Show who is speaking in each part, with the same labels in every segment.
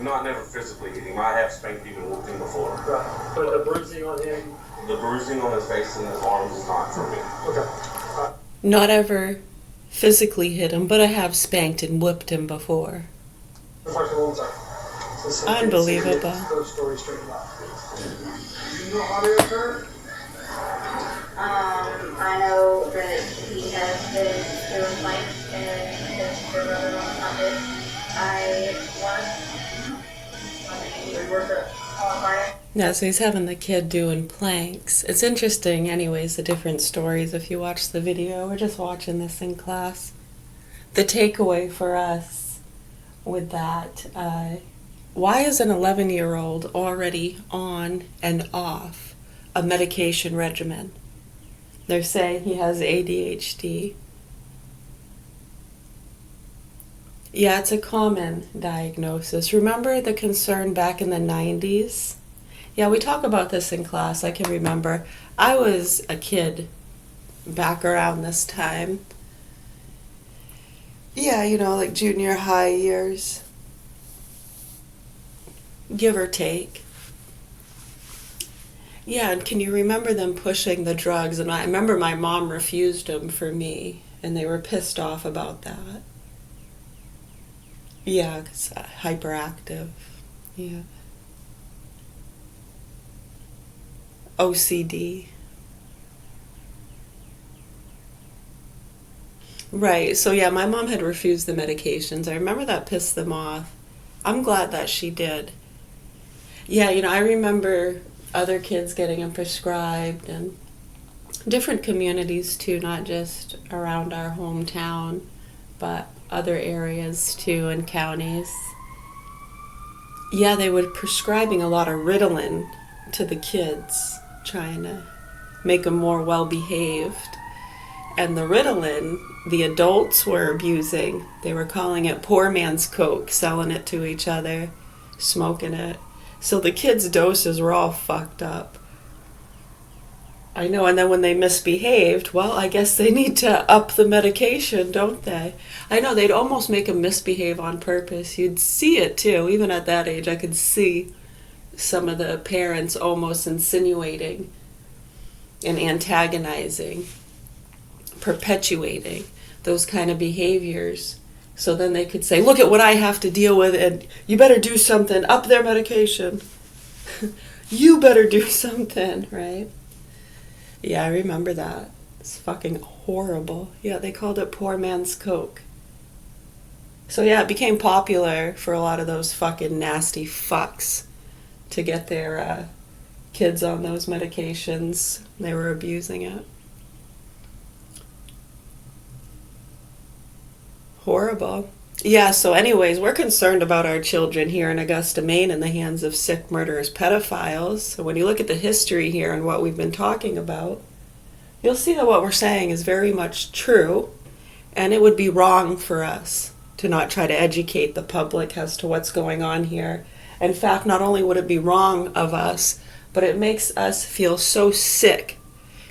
Speaker 1: Not never physically hit him. I have spanked him and whooped him before.
Speaker 2: Right. But the bruising on him?
Speaker 1: The bruising on his face and his arms is not for me.
Speaker 2: Okay.
Speaker 3: Not ever physically hit him, but I have spanked and whipped him before. Unbelievable.
Speaker 2: Those stories straightened out.
Speaker 4: Do you know how they occurred?
Speaker 5: I know that he has been doing planks and his brother on top of it. We worked at fire.
Speaker 3: Yeah, so he's having the kid doing planks. It's interesting, anyways, the different stories if you watch the video. We're just watching this in class. The takeaway for us with that, why is an 11-year-old already on and off a medication regimen? They're saying he has ADHD. Yeah, it's a common diagnosis. Remember the concern back in the 90s? Yeah, we talk about this in class. I can remember. I was a kid back around this time. Yeah, you know, like junior high years. Give or take. Yeah, and can you remember them pushing the drugs? And I remember my mom refused them for me, and they were pissed off about that. Yeah, because hyperactive. Yeah. OCD. Right, so yeah, my mom had refused the medications. I remember that pissed them off. I'm glad that she did. Yeah, you know, I remember other kids getting them prescribed, and different communities too, not just around our hometown, but other areas too, and counties. Yeah, they were prescribing a lot of Ritalin to the kids, trying to make them more well-behaved. And the Ritalin, the adults were abusing. They were calling it poor man's coke, selling it to each other, smoking it. So the kids' doses were all fucked up. I know, and then when they misbehaved, well, I guess they need to up the medication, don't they? I know, they'd almost make them misbehave on purpose. You'd see it too, even at that age. I could see some of the parents almost insinuating and antagonizing, perpetuating those kind of behaviors. So then they could say, look at what I have to deal with, and you better do something, up their medication. You better do something, right? Yeah, I remember that. It's fucking horrible. Yeah, they called it poor man's coke. So yeah, it became popular for a lot of those fucking nasty fucks to get their kids on those medications. They were abusing it. Horrible. Yeah, so anyways, we're concerned about our children here in Augusta, Maine in the hands of sick, murderous pedophiles. So when you look at the history here and what we've been talking about, you'll see that what we're saying is very much true, and it would be wrong for us to not try to educate the public as to what's going on here. In fact, not only would it be wrong of us, but it makes us feel so sick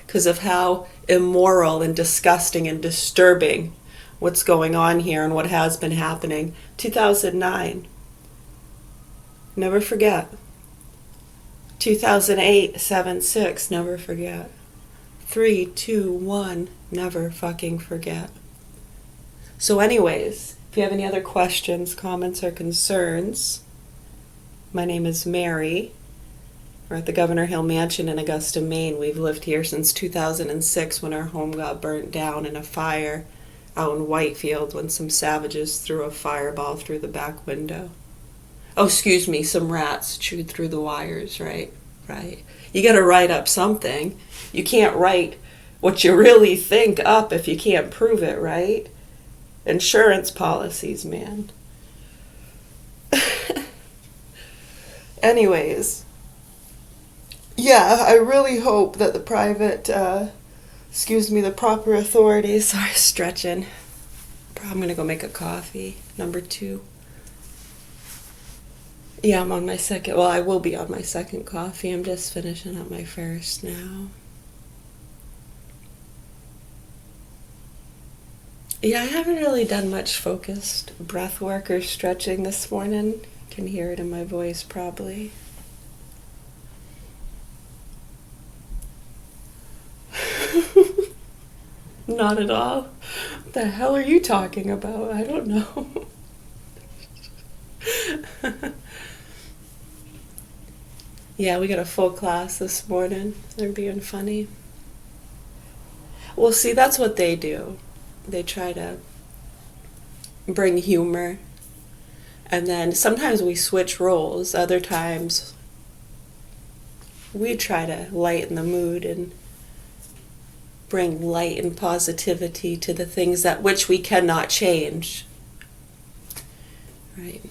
Speaker 3: because of how immoral and disgusting and disturbing what's going on here and what has been happening. 2009. Never forget. 2008, 7/6. Never forget. 3-2-1. Never fucking forget. So anyways, if you have any other questions, comments, or concerns, my name is Mary. We're at the Governor Hill Mansion in Augusta, Maine. We've lived here since 2006 when our home got burnt down in a fire out in Whitefield when some savages threw a fireball through the back window. Oh, excuse me, some rats chewed through the wires, right? Right. You gotta write up something. You can't write what you really think up if you can't prove it, right? Insurance policies, man. Anyways. Yeah, I really hope that the the proper authorities are stretching. I'm gonna go make a coffee, number 2. Yeah, I'm on my second, well, I will be on my second coffee. I'm just finishing up my first now. Yeah, I haven't really done much focused breath work or stretching this morning. Can hear it in my voice probably. Not at all. What the hell are you talking about? I don't know. Yeah, we got a full class this morning. They're being funny. Well, see, that's what they do. They try to bring humor. And then sometimes we switch roles. Other times we try to lighten the mood and bring light and positivity to the things that which we cannot change. Right.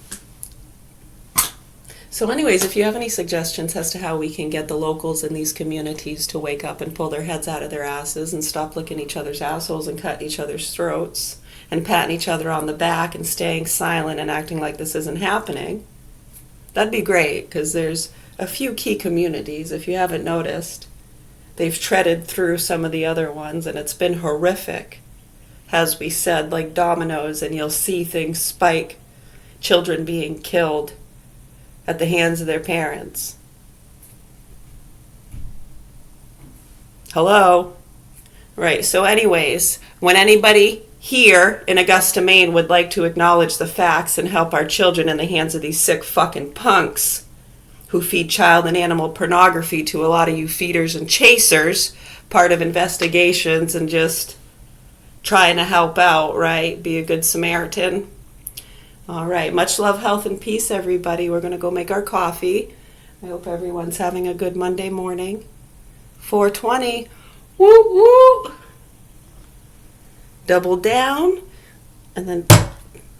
Speaker 3: So anyways, if you have any suggestions as to how we can get the locals in these communities to wake up and pull their heads out of their asses and stop licking each other's assholes and cutting each other's throats and patting each other on the back and staying silent and acting like this isn't happening, that'd be great, because there's a few key communities, if you haven't noticed. They've treaded through some of the other ones, and it's been horrific. As we said, like dominoes, and you'll see things spike. Children being killed at the hands of their parents. Hello? Right, so anyways, when anybody here in Augusta, Maine would like to acknowledge the facts and help our children in the hands of these sick fucking punks who feed child and animal pornography to a lot of you feeders and chasers, part of investigations and just trying to help out, right? Be a good Samaritan. All right, much love, health, and peace, everybody. We're going to go make our coffee. I hope everyone's having a good Monday morning. 4:20. Woo woo! Double down, and then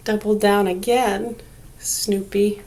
Speaker 3: double down again, Snoopy.